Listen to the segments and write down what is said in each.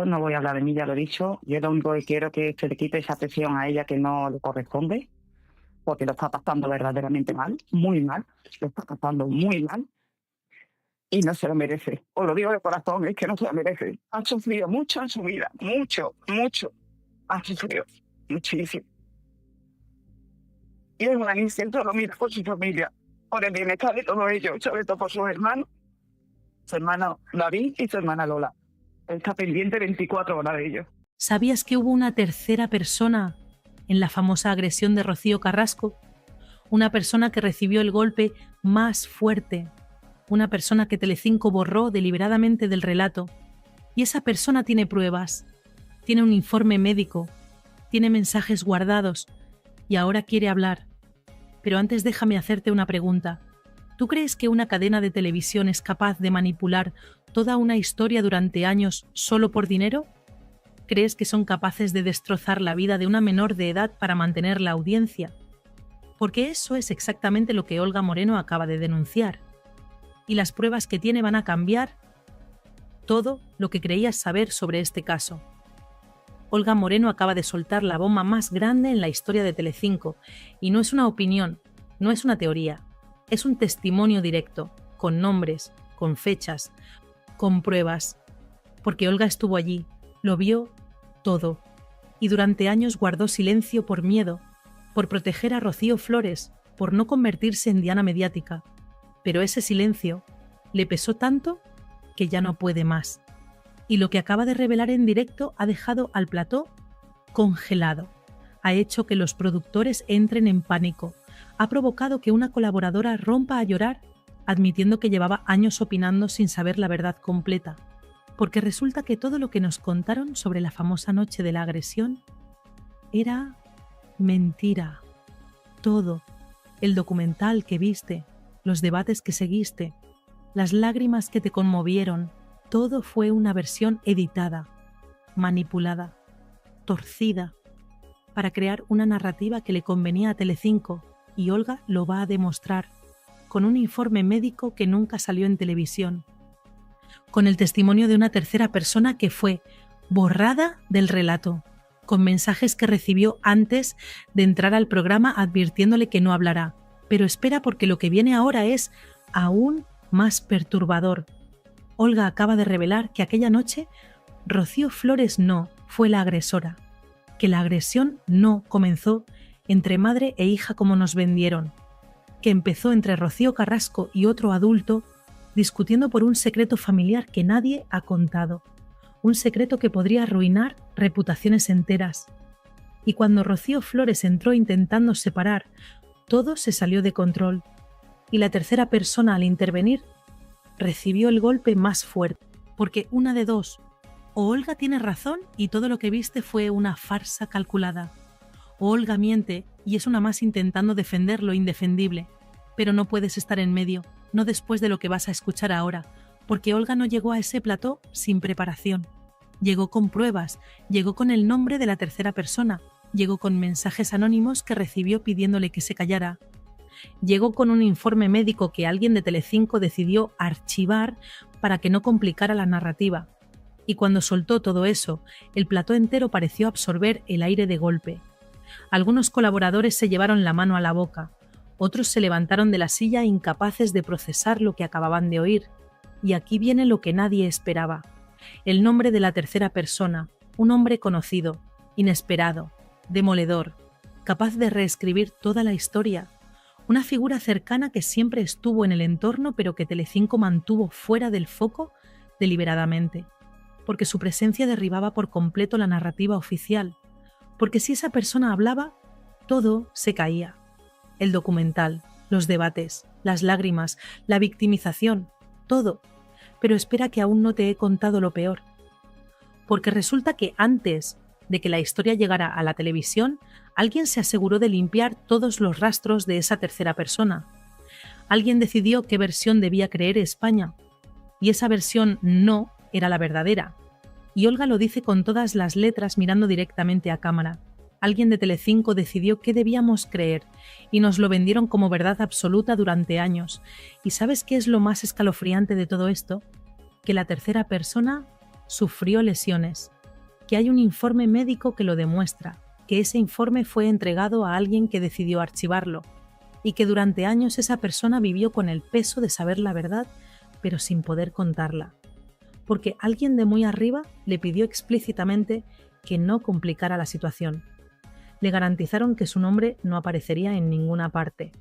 no voy a hablar de mí, ya lo he dicho. Yo lo único que quiero es que se le quite esa atención a ella que no le corresponde, porque lo está pasando verdaderamente mal, muy mal, lo está pasando muy mal y no se lo merece. Os lo digo de corazón, es que no se lo merece. Han sufrido mucho en su vida, mucho, mucho. Han sufrido muchísimo. Y es una niña que lo mira por su familia, por el bienestar de todos ellos, sobre todo por sus hermanos, su hermano David y su hermana Lola. Él está pendiente 24 horas de ellos. ¿Sabías que hubo una tercera persona en la famosa agresión de Rocío Carrasco? Una persona que recibió el golpe más fuerte, una persona que Telecinco borró deliberadamente del relato. Y esa persona tiene pruebas, tiene un informe médico, tiene mensajes guardados y ahora quiere hablar. Pero antes déjame hacerte una pregunta. ¿Tú crees que una cadena de televisión es capaz de manipular toda una historia durante años solo por dinero? ¿Crees que son capaces de destrozar la vida de una menor de edad para mantener la audiencia? Porque eso es exactamente lo que Olga Moreno acaba de denunciar. Y las pruebas que tiene van a cambiar todo lo que creías saber sobre este caso. Olga Moreno acaba de soltar la bomba más grande en la historia de Telecinco, y no es una opinión, no es una teoría, es un testimonio directo, con nombres, con fechas, con pruebas, porque Olga estuvo allí, lo vio todo, y durante años guardó silencio por miedo, por proteger a Rocío Flores, por no convertirse en diana mediática, pero ese silencio le pesó tanto que ya no puede más. Y lo que acaba de revelar en directo ha dejado al plató congelado. Ha hecho que los productores entren en pánico. Ha provocado que una colaboradora rompa a llorar, admitiendo que llevaba años opinando sin saber la verdad completa. Porque resulta que todo lo que nos contaron sobre la famosa noche de la agresión era mentira. Todo. El documental que viste, los debates que seguiste, las lágrimas que te conmovieron, todo fue una versión editada, manipulada, torcida, para crear una narrativa que le convenía a Telecinco, y Olga lo va a demostrar, con un informe médico que nunca salió en televisión, con el testimonio de una tercera persona que fue borrada del relato, con mensajes que recibió antes de entrar al programa advirtiéndole que no hablará. Pero espera, porque lo que viene ahora es aún más perturbador. Olga acaba de revelar que aquella noche Rocío Flores no fue la agresora, que la agresión no comenzó entre madre e hija como nos vendieron, que empezó entre Rocío Carrasco y otro adulto discutiendo por un secreto familiar que nadie ha contado, un secreto que podría arruinar reputaciones enteras. Y cuando Rocío Flores entró intentando separar, todo se salió de control, y la tercera persona al intervenir recibió el golpe más fuerte, porque una de dos: o Olga tiene razón y todo lo que viste fue una farsa calculada, o Olga miente y es una más intentando defender lo indefendible. Pero no puedes estar en medio, no después de lo que vas a escuchar ahora, porque Olga no llegó a ese plató sin preparación. Llegó con pruebas, llegó con el nombre de la tercera persona, llegó con mensajes anónimos que recibió pidiéndole que se callara. Llegó con un informe médico que alguien de Telecinco decidió archivar para que no complicara la narrativa. Y cuando soltó todo eso, el plató entero pareció absorber el aire de golpe. Algunos colaboradores se llevaron la mano a la boca, otros se levantaron de la silla incapaces de procesar lo que acababan de oír. Y aquí viene lo que nadie esperaba: el nombre de la tercera persona, un hombre conocido, inesperado, demoledor, capaz de reescribir toda la historia. Una figura cercana que siempre estuvo en el entorno pero que Telecinco mantuvo fuera del foco deliberadamente, porque su presencia derribaba por completo la narrativa oficial, porque si esa persona hablaba, todo se caía. El documental, los debates, las lágrimas, la victimización, todo. Pero espera, que aún no te he contado lo peor. Porque resulta que antes de que la historia llegara a la televisión, alguien se aseguró de limpiar todos los rastros de esa tercera persona. Alguien decidió qué versión debía creer España, y esa versión no era la verdadera. Y Olga lo dice con todas las letras mirando directamente a cámara. Alguien de Telecinco decidió qué debíamos creer, y nos lo vendieron como verdad absoluta durante años. ¿Y sabes qué es lo más escalofriante de todo esto? Que la tercera persona sufrió lesiones. que hay un informe médico que lo demuestra, que ese informe fue entregado a alguien que decidió archivarlo y que durante años esa persona vivió con el peso de saber la verdad, pero sin poder contarla, porque alguien de muy arriba le pidió explícitamente que no complicara la situación. Le garantizaron que su nombre no aparecería en ninguna parte.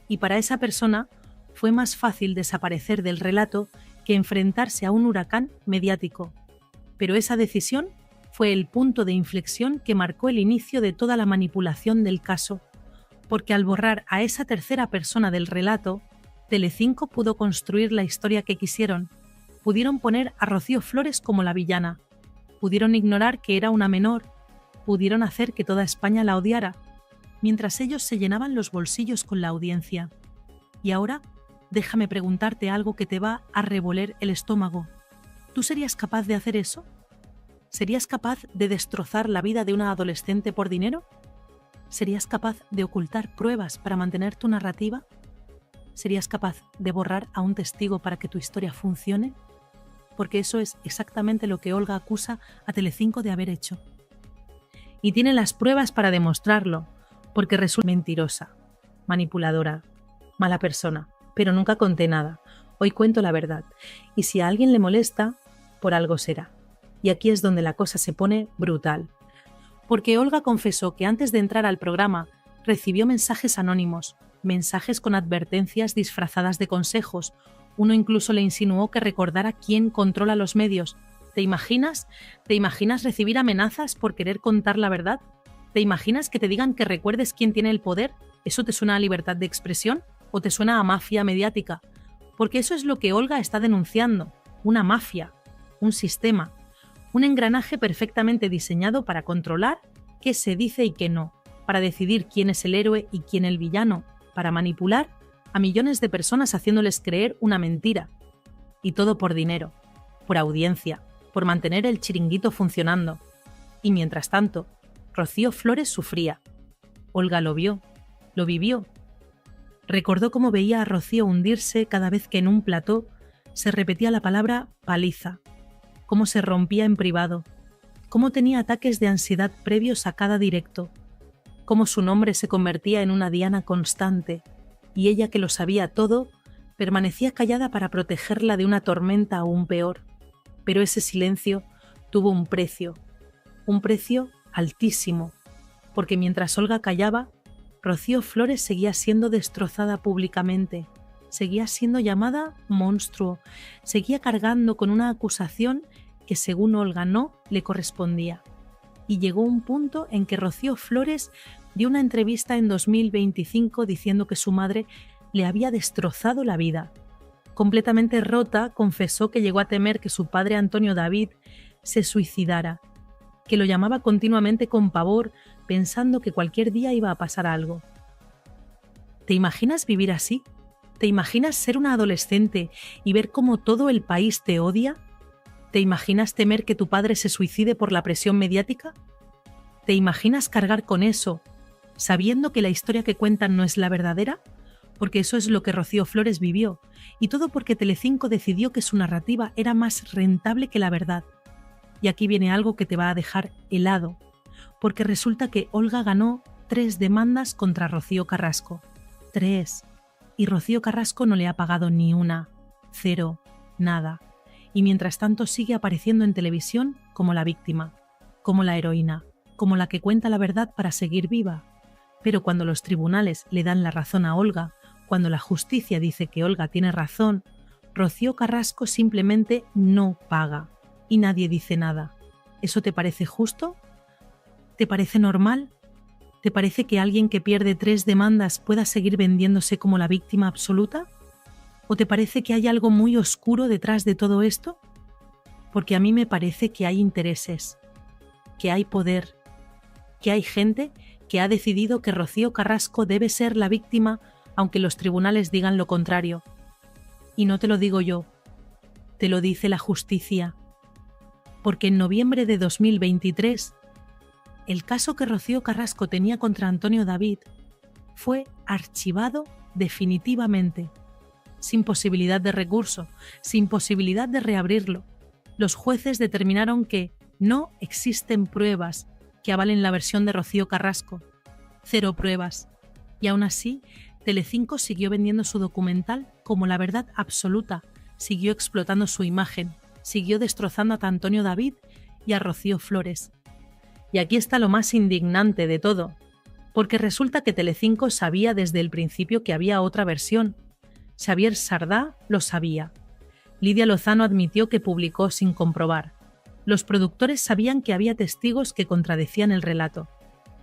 Y para esa persona fue más fácil desaparecer del relato que enfrentarse a un huracán mediático. Pero esa decisión fue el punto de inflexión que marcó el inicio de toda la manipulación del caso, porque al borrar a esa tercera persona del relato, Telecinco pudo construir la historia que quisieron. Pudieron poner a Rocío Flores como la villana, pudieron ignorar que era una menor, pudieron hacer que toda España la odiara, mientras ellos se llenaban los bolsillos con la audiencia. Y ahora, déjame preguntarte algo que te va a revolver el estómago. ¿Tú serías capaz de hacer eso? ¿Serías capaz de destrozar la vida de una adolescente por dinero? ¿Serías capaz de ocultar pruebas para mantener tu narrativa? ¿Serías capaz de borrar a un testigo para que tu historia funcione? Porque eso es exactamente lo que Olga acusa a Telecinco de haber hecho. Y tiene las pruebas para demostrarlo, porque resulta mentirosa, manipuladora, mala persona, pero nunca conté nada. Hoy cuento la verdad, y si a alguien le molesta, por algo será. Y aquí es donde la cosa se pone brutal. Porque Olga confesó que antes de entrar al programa recibió mensajes anónimos, mensajes con advertencias disfrazadas de consejos. Uno incluso le insinuó que recordara quién controla los medios. ¿Te imaginas? ¿Te imaginas recibir amenazas por querer contar la verdad? ¿Te imaginas que te digan que recuerdes quién tiene el poder? ¿Eso te suena a libertad de expresión o te suena a mafia mediática? Porque eso es lo que Olga está denunciando, una mafia, un sistema, un engranaje perfectamente diseñado para controlar qué se dice y qué no, para decidir quién es el héroe y quién el villano, para manipular a millones de personas haciéndoles creer una mentira. Y todo por dinero, por audiencia, por mantener el chiringuito funcionando. Y mientras tanto, Rocío Flores sufría. Olga lo vio, lo vivió. Recordó cómo veía a Rocío hundirse cada vez que en un plató se repetía la palabra paliza, cómo se rompía en privado, cómo tenía ataques de ansiedad previos a cada directo, cómo su nombre se convertía en una diana constante, y ella, que lo sabía todo, permanecía callada para protegerla de una tormenta aún peor. Pero ese silencio tuvo un precio altísimo, porque mientras Olga callaba, Rocío Flores seguía siendo destrozada públicamente, seguía siendo llamada monstruo, seguía cargando con una acusación que, según Olga, no le correspondía. Y llegó un punto en que Rocío Flores dio una entrevista en 2025 diciendo que su madre le había destrozado la vida. Completamente rota, confesó que llegó a temer que su padre Antonio David se suicidara, que lo llamaba continuamente con pavor, pensando que cualquier día iba a pasar algo. ¿Te imaginas vivir así? ¿Te imaginas ser una adolescente y ver cómo todo el país te odia? ¿Te imaginas temer que tu padre se suicide por la presión mediática? ¿Te imaginas cargar con eso, sabiendo que la historia que cuentan no es la verdadera? Porque eso es lo que Rocío Flores vivió, y todo porque Telecinco decidió que su narrativa era más rentable que la verdad. Y aquí viene algo que te va a dejar helado, porque resulta que Olga ganó 3 demandas contra Rocío Carrasco. 3. Y Rocío Carrasco no le ha pagado ni una. 0. Nada. Y mientras tanto sigue apareciendo en televisión como la víctima, como la heroína, como la que cuenta la verdad para seguir viva. Pero cuando los tribunales le dan la razón a Olga, cuando la justicia dice que Olga tiene razón, Rocío Carrasco simplemente no paga. Y nadie dice nada. ¿Eso te parece justo? ¿Te parece normal? ¿Te parece que alguien que pierde 3 demandas pueda seguir vendiéndose como la víctima absoluta? ¿O te parece que hay algo muy oscuro detrás de todo esto? Porque a mí me parece que hay intereses, que hay poder, que hay gente que ha decidido que Rocío Carrasco debe ser la víctima aunque los tribunales digan lo contrario. Y no te lo digo yo, te lo dice la justicia. Porque en noviembre de 2023, el caso que Rocío Carrasco tenía contra Antonio David fue archivado definitivamente, sin posibilidad de recurso, sin posibilidad de reabrirlo. Los jueces determinaron que No existen pruebas que avalen la versión de Rocío Carrasco. 0 pruebas. Y aún así, Telecinco siguió vendiendo su documental como la verdad absoluta, siguió explotando su imagen, siguió destrozando a Antonio David y a Rocío Flores. Y aquí está lo más indignante de todo, porque resulta que Telecinco sabía desde el principio que había otra versión. Xavier Sardá lo sabía. Lidia Lozano admitió que publicó sin comprobar. Los productores sabían que había testigos que contradecían el relato,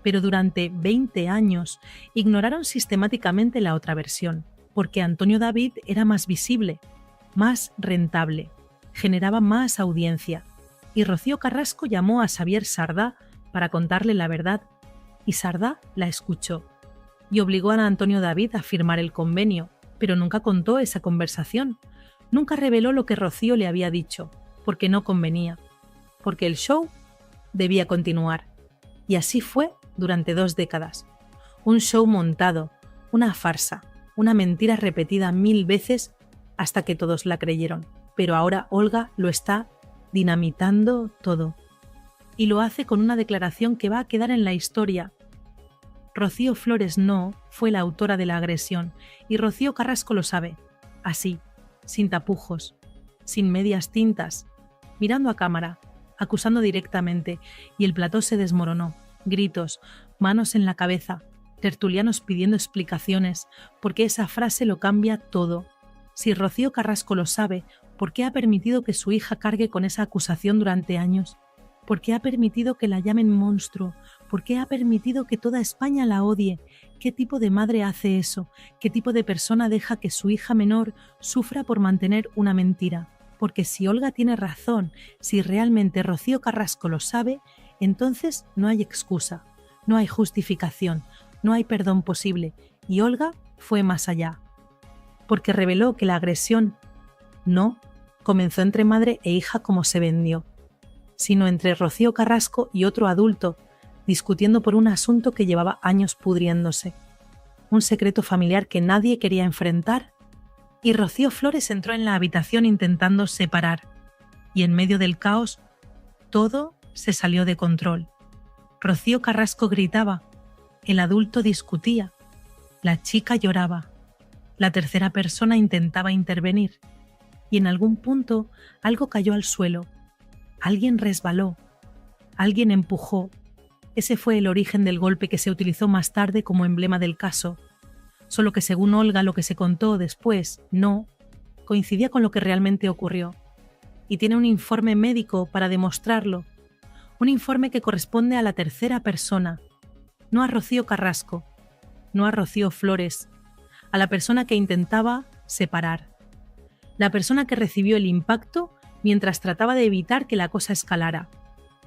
pero durante 20 años ignoraron sistemáticamente la otra versión, porque Antonio David era más visible, más rentable, generaba más audiencia, y Rocío Carrasco llamó a Xavier Sardá para contarle la verdad, y Sardá la escuchó, y obligó a Antonio David a firmar el convenio, pero nunca contó esa conversación, nunca reveló lo que Rocío le había dicho, porque no convenía, porque el show debía continuar. Y así fue durante 2 décadas. Un show montado, una farsa, una mentira repetida 1000 veces hasta que todos la creyeron. Pero ahora Olga lo está dinamitando todo. Y lo hace con una declaración que va a quedar en la historia. Rocío Flores no fue la autora de la agresión y Rocío Carrasco lo sabe. Así, sin tapujos, sin medias tintas, mirando a cámara, acusando directamente, y el plató se desmoronó. Gritos, manos en la cabeza, tertulianos pidiendo explicaciones, porque esa frase lo cambia todo. Si Rocío Carrasco lo sabe, ¿por qué ha permitido que su hija cargue con esa acusación durante años? ¿Por qué ha permitido que la llamen monstruo? ¿Por qué ha permitido que toda España la odie? ¿Qué tipo de madre hace eso? ¿Qué tipo de persona deja que su hija menor sufra por mantener una mentira? Porque si Olga tiene razón, si realmente Rocío Carrasco lo sabe, entonces no hay excusa, no hay justificación, no hay perdón posible, y Olga fue más allá. Porque reveló que la agresión no comenzó entre madre e hija como se vendió, sino entre Rocío Carrasco y otro adulto, discutiendo por un asunto que llevaba años pudriéndose, un secreto familiar que nadie quería enfrentar, y Rocío Flores entró en la habitación intentando separar, y en medio del caos, todo se salió de control. Rocío Carrasco gritaba, el adulto discutía, la chica lloraba, la tercera persona intentaba intervenir, y en algún punto algo cayó al suelo, alguien resbaló, alguien empujó. Ese fue el origen del golpe que se utilizó más tarde como emblema del caso, solo que según Olga lo que se contó después no coincidía con lo que realmente ocurrió, y tiene un informe médico para demostrarlo, un informe que corresponde a la tercera persona, no a Rocío Carrasco, no a Rocío Flores, a la persona que intentaba separar, la persona que recibió el impacto mientras trataba de evitar que la cosa escalara.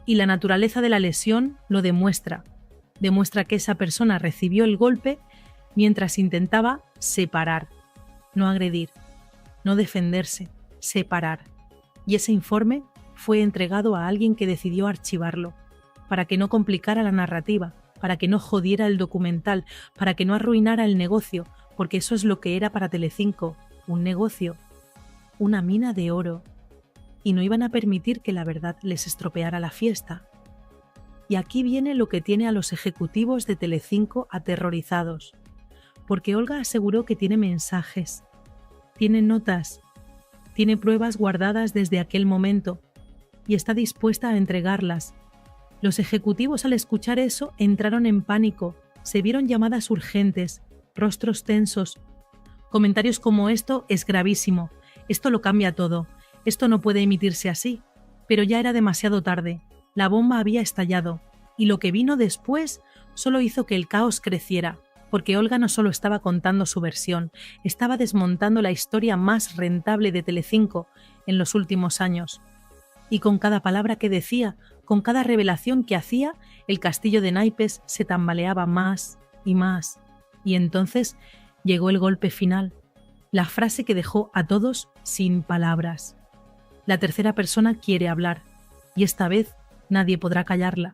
Y la naturaleza de la lesión lo demuestra que esa persona recibió el golpe mientras intentaba separar, no agredir, no defenderse, separar. Y ese informe fue entregado a alguien que decidió archivarlo, para que no complicara la narrativa, para que no jodiera el documental, para que no arruinara el negocio, porque eso es lo que era para Telecinco, un negocio, una mina de oro, y no iban a permitir que la verdad les estropeara la fiesta. Y aquí viene lo que tiene a los ejecutivos de Telecinco aterrorizados, porque Olga aseguró que tiene mensajes, tiene notas, tiene pruebas guardadas desde aquel momento, y está dispuesta a entregarlas. Los ejecutivos al escuchar eso entraron en pánico, se vieron llamadas urgentes, rostros tensos. Comentarios como esto es gravísimo, esto lo cambia todo, esto no puede emitirse así. Pero ya era demasiado tarde, la bomba había estallado, y lo que vino después solo hizo que el caos creciera, porque Olga no solo estaba contando su versión, estaba desmontando la historia más rentable de Telecinco en los últimos años. Y con cada palabra que decía, con cada revelación que hacía, el castillo de naipes se tambaleaba más y más. Y entonces llegó el golpe final, la frase que dejó a todos sin palabras. La tercera persona quiere hablar, y esta vez nadie podrá callarla.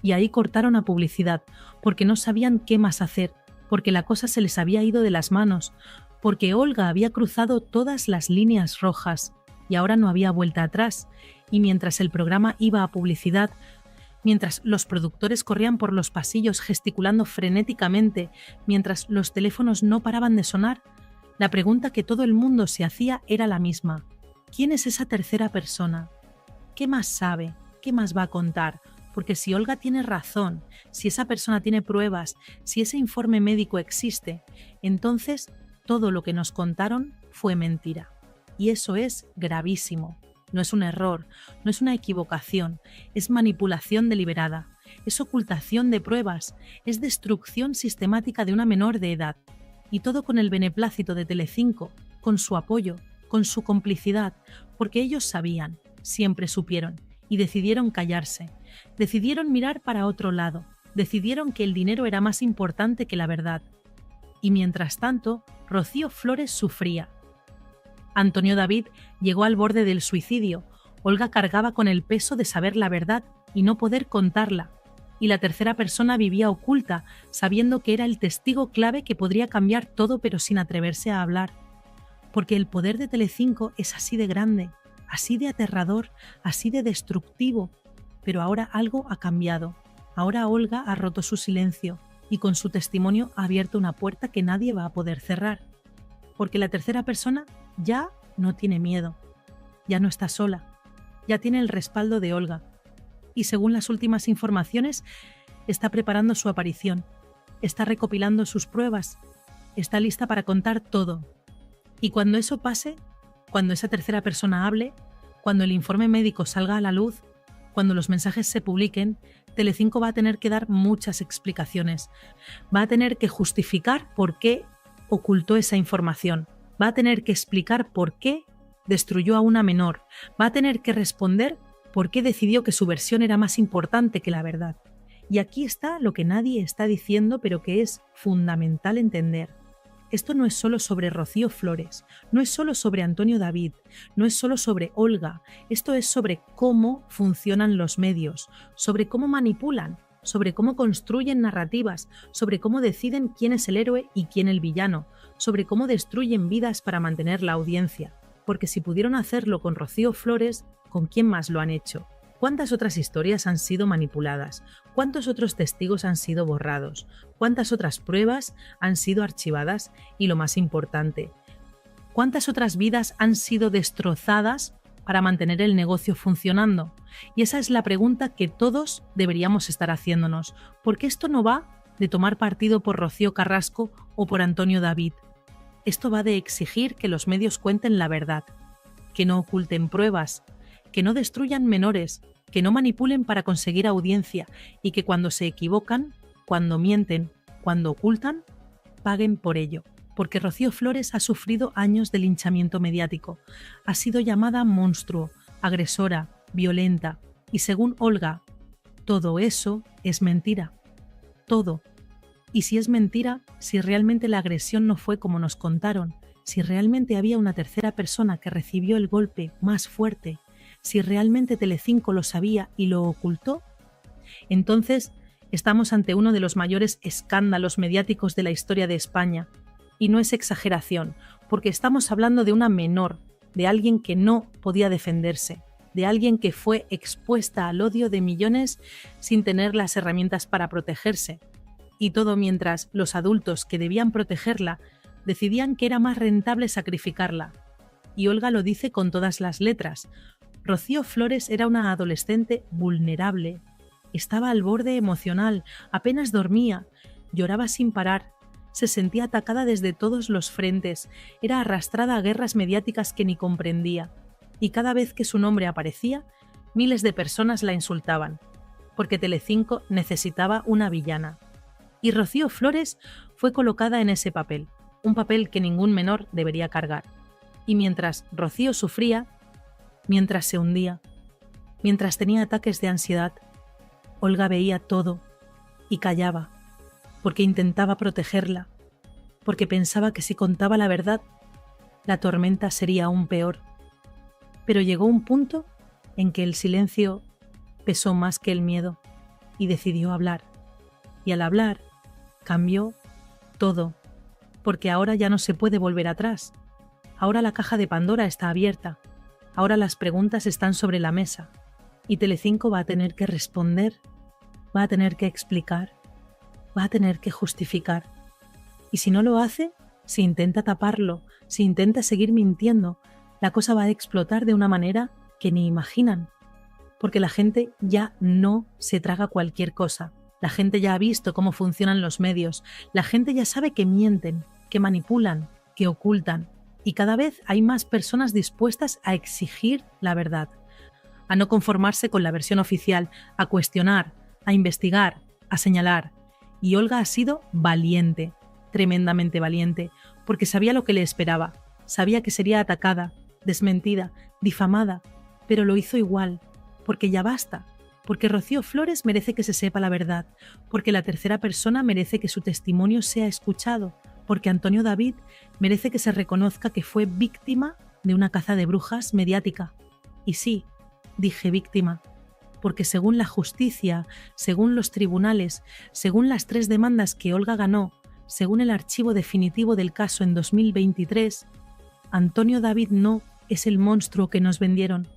Y ahí cortaron a publicidad, porque no sabían qué más hacer, porque la cosa se les había ido de las manos, porque Olga había cruzado todas las líneas rojas, y ahora no había vuelta atrás, y mientras el programa iba a publicidad, mientras los productores corrían por los pasillos gesticulando frenéticamente, mientras los teléfonos no paraban de sonar, la pregunta que todo el mundo se hacía era la misma. ¿Quién es esa tercera persona? ¿Qué más sabe? ¿Qué más va a contar? Porque si Olga tiene razón, si esa persona tiene pruebas, si ese informe médico existe, entonces todo lo que nos contaron fue mentira. Y eso es gravísimo. No es un error, no es una equivocación, es manipulación deliberada, es ocultación de pruebas, es destrucción sistemática de una menor de edad. Y todo con el beneplácito de Telecinco, con su apoyo, con su complicidad, porque ellos sabían, siempre supieron, y decidieron callarse, decidieron mirar para otro lado, decidieron que el dinero era más importante que la verdad. Y mientras tanto, Rocío Flores sufría. Antonio David llegó al borde del suicidio, Olga cargaba con el peso de saber la verdad y no poder contarla, y la tercera persona vivía oculta, sabiendo que era el testigo clave que podría cambiar todo pero sin atreverse a hablar. Porque el poder de Telecinco es así de grande, así de aterrador, así de destructivo, pero ahora algo ha cambiado. Ahora Olga ha roto su silencio y con su testimonio ha abierto una puerta que nadie va a poder cerrar. Porque la tercera persona ya no tiene miedo, ya no está sola, ya tiene el respaldo de Olga y según las últimas informaciones está preparando su aparición, está recopilando sus pruebas, está lista para contar todo. Y cuando eso pase, cuando esa tercera persona hable, cuando el informe médico salga a la luz, cuando los mensajes se publiquen, Telecinco va a tener que dar muchas explicaciones, va a tener que justificar por qué ocultó esa información, va a tener que explicar por qué destruyó a una menor, va a tener que responder por qué decidió que su versión era más importante que la verdad. Y aquí está lo que nadie está diciendo, pero que es fundamental entender. Esto no es solo sobre Rocío Flores, no es solo sobre Antonio David, no es solo sobre Olga, esto es sobre cómo funcionan los medios, sobre cómo manipulan, sobre cómo construyen narrativas, sobre cómo deciden quién es el héroe y quién el villano, sobre cómo destruyen vidas para mantener la audiencia. Porque si pudieron hacerlo con Rocío Flores, ¿con quién más lo han hecho? ¿Cuántas otras historias han sido manipuladas? ¿Cuántos otros testigos han sido borrados? ¿Cuántas otras pruebas han sido archivadas? Y lo más importante, ¿cuántas otras vidas han sido destrozadas para mantener el negocio funcionando? Y esa es la pregunta que todos deberíamos estar haciéndonos, porque esto no va de tomar partido por Rocío Carrasco o por Antonio David. Esto va de exigir que los medios cuenten la verdad, que no oculten pruebas, que no destruyan menores, que no manipulen para conseguir audiencia y que cuando se equivocan, cuando mienten, cuando ocultan, paguen por ello. Porque Rocío Flores ha sufrido años de linchamiento mediático, ha sido llamada monstruo, agresora, violenta y según Olga, todo eso es mentira. Todo. Y si es mentira, si realmente la agresión no fue como nos contaron, si realmente había una tercera persona que recibió el golpe más fuerte, si realmente Telecinco lo sabía y lo ocultó, entonces estamos ante uno de los mayores escándalos mediáticos de la historia de España. Y no es exageración, porque estamos hablando de una menor, de alguien que no podía defenderse, de alguien que fue expuesta al odio de millones sin tener las herramientas para protegerse. Y todo mientras los adultos que debían protegerla decidían que era más rentable sacrificarla. Y Olga lo dice con todas las letras. Rocío Flores era una adolescente vulnerable. Estaba al borde emocional, apenas dormía, lloraba sin parar, se sentía atacada desde todos los frentes, era arrastrada a guerras mediáticas que ni comprendía. Y cada vez que su nombre aparecía, miles de personas la insultaban, porque Telecinco necesitaba una villana. Y Rocío Flores fue colocada en ese papel, un papel que ningún menor debería cargar. Y mientras Rocío sufría, mientras se hundía, mientras tenía ataques de ansiedad, Olga veía todo y callaba, porque intentaba protegerla, porque pensaba que si contaba la verdad, la tormenta sería aún peor. Pero llegó un punto en que el silencio pesó más que el miedo y decidió hablar. Y al hablar, cambió todo, porque ahora ya no se puede volver atrás. Ahora la caja de Pandora está abierta. Ahora las preguntas están sobre la mesa y Telecinco va a tener que responder, va a tener que explicar, va a tener que justificar. Y si no lo hace, si intenta taparlo, si intenta seguir mintiendo, la cosa va a explotar de una manera que ni imaginan. Porque la gente ya no se traga cualquier cosa. La gente ya ha visto cómo funcionan los medios. La gente ya sabe que mienten, que manipulan, que ocultan. Y cada vez hay más personas dispuestas a exigir la verdad, a no conformarse con la versión oficial, a cuestionar, a investigar, a señalar. Y Olga ha sido valiente, tremendamente valiente, porque sabía lo que le esperaba, sabía que sería atacada, desmentida, difamada, pero lo hizo igual, porque ya basta, porque Rocío Flores merece que se sepa la verdad, porque la tercera persona merece que su testimonio sea escuchado, porque Antonio David merece que se reconozca que fue víctima de una caza de brujas mediática. Y sí, dije víctima, porque según la justicia, según los tribunales, según las 3 demandas que Olga ganó, según el archivo definitivo del caso en 2023, Antonio David no es el monstruo que nos vendieron.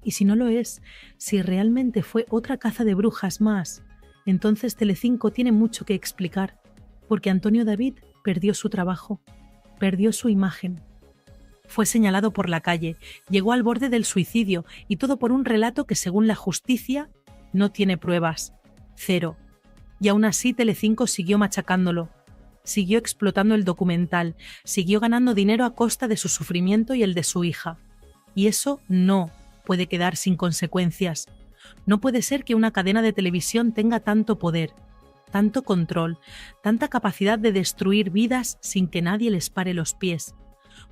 Y si no lo es, si realmente fue otra caza de brujas más, entonces Telecinco tiene mucho que explicar, porque Antonio David perdió su trabajo, perdió su imagen. Fue señalado por la calle, llegó al borde del suicidio y todo por un relato que según la justicia no tiene pruebas. 0. Y aún así Telecinco siguió machacándolo, siguió explotando el documental, siguió ganando dinero a costa de su sufrimiento y el de su hija. Y eso no puede quedar sin consecuencias. No puede ser que una cadena de televisión tenga tanto poder, tanto control, tanta capacidad de destruir vidas sin que nadie les pare los pies.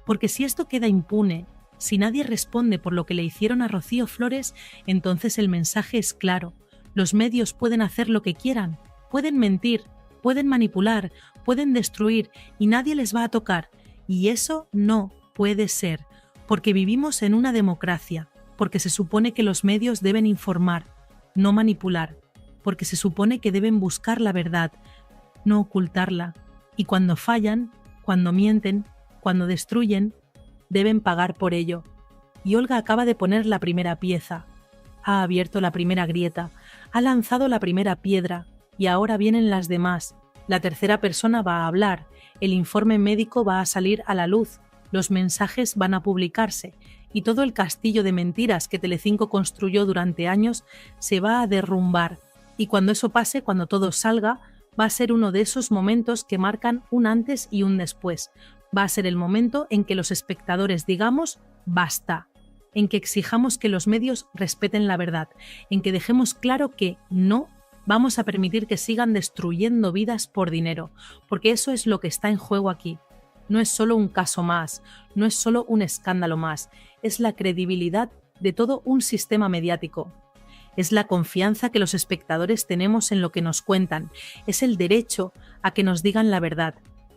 Porque si esto queda impune, si nadie responde por lo que le hicieron a Rocío Flores, entonces el mensaje es claro. Los medios pueden hacer lo que quieran, pueden mentir, pueden manipular, pueden destruir y nadie les va a tocar. Y eso no puede ser, porque vivimos en una democracia, porque se supone que los medios deben informar, no manipular, porque se supone que deben buscar la verdad, no ocultarla. Y cuando fallan, cuando mienten, cuando destruyen, deben pagar por ello. Y Olga acaba de poner la primera pieza, ha abierto la primera grieta, ha lanzado la primera piedra, y ahora vienen las demás. La tercera persona va a hablar, el informe médico va a salir a la luz, los mensajes van a publicarse, y todo el castillo de mentiras que Telecinco construyó durante años se va a derrumbar. Y cuando eso pase, cuando todo salga, va a ser uno de esos momentos que marcan un antes y un después. Va a ser el momento en que los espectadores digamos basta, en que exijamos que los medios respeten la verdad, en que dejemos claro que no vamos a permitir que sigan destruyendo vidas por dinero, porque eso es lo que está en juego aquí. No es solo un caso más, no es solo un escándalo más, es la credibilidad de todo un sistema mediático. Es la confianza que los espectadores tenemos en lo que nos cuentan, es el derecho a que nos digan la verdad.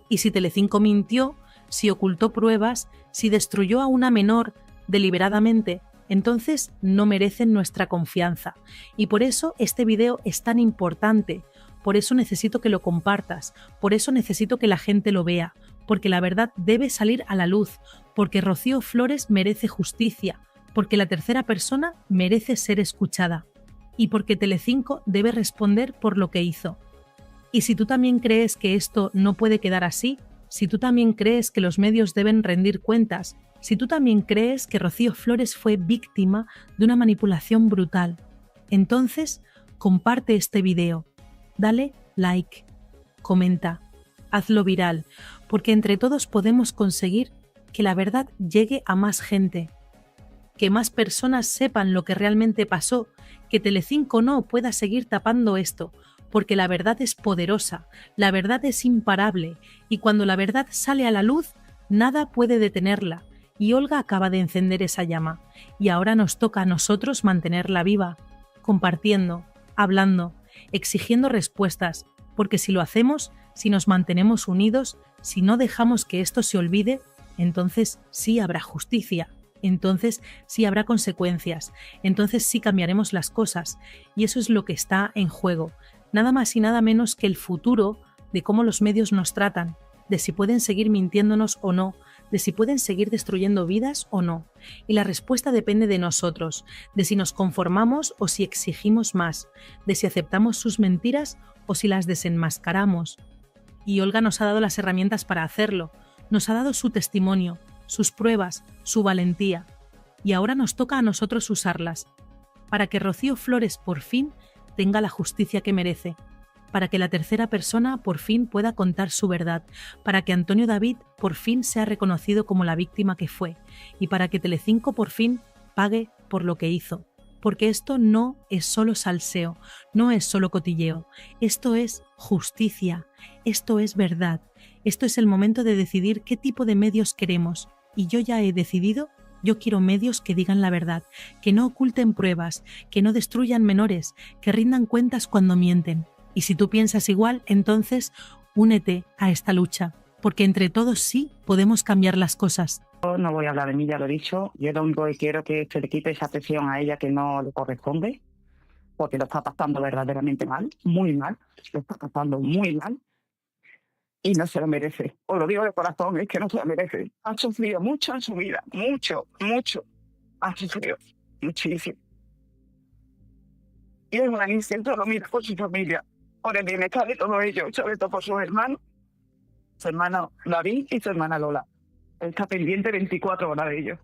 Y si Telecinco mintió, si ocultó pruebas, si destruyó a una menor deliberadamente, entonces no merecen nuestra confianza. Y por eso este video es tan importante, por eso necesito que lo compartas, por eso necesito que la gente lo vea, porque la verdad debe salir a la luz, porque Rocío Flores merece justicia, porque la tercera persona merece ser escuchada y porque Telecinco debe responder por lo que hizo. Y si tú también crees que esto no puede quedar así, si tú también crees que los medios deben rendir cuentas, si tú también crees que Rocío Flores fue víctima de una manipulación brutal, entonces comparte este video, dale like, comenta, hazlo viral, porque entre todos podemos conseguir que la verdad llegue a más gente, que más personas sepan lo que realmente pasó, que Telecinco no pueda seguir tapando esto, porque la verdad es poderosa, la verdad es imparable, y cuando la verdad sale a la luz, nada puede detenerla, y Olga acaba de encender esa llama, y ahora nos toca a nosotros mantenerla viva, compartiendo, hablando, exigiendo respuestas, porque si lo hacemos, si nos mantenemos unidos, si no dejamos que esto se olvide, entonces sí habrá justicia, entonces sí habrá consecuencias, entonces sí cambiaremos las cosas, y eso es lo que está en juego, nada más y nada menos que el futuro de cómo los medios nos tratan, de si pueden seguir mintiéndonos o no, de si pueden seguir destruyendo vidas o no. Y la respuesta depende de nosotros, de si nos conformamos o si exigimos más, de si aceptamos sus mentiras o si las desenmascaramos. Y Olga nos ha dado las herramientas para hacerlo, nos ha dado su testimonio, sus pruebas, su valentía. Y ahora nos toca a nosotros usarlas, para que Rocío Flores por fin tenga la justicia que merece, para que la tercera persona por fin pueda contar su verdad, para que Antonio David por fin sea reconocido como la víctima que fue, y para que Telecinco por fin pague por lo que hizo. Porque esto no es solo salseo, no es solo cotilleo, esto es justicia, esto es verdad, esto es el momento de decidir qué tipo de medios queremos, y yo ya he decidido. Yo quiero medios que digan la verdad, que no oculten pruebas, que no destruyan menores, que rindan cuentas cuando mienten. Y si tú piensas igual, entonces únete a esta lucha, porque entre todos sí podemos cambiar las cosas. Yo no voy a hablar de mí, ya lo he dicho. Yo lo único que quiero es que se le quite esa atención a ella que no le corresponde, porque lo está pasando verdaderamente mal, muy mal, lo está pasando muy mal y no se lo merece. Os lo digo de corazón, es que no se lo merece. Ha sufrido mucho en su vida, mucho, mucho. Ha sufrido muchísimo. Y es una instinto lo mira por su familia, por el bienestar de todos ellos, sobre todo por sus hermanos, su hermano David y su hermana Lola. Él está pendiente 24 horas de ellos.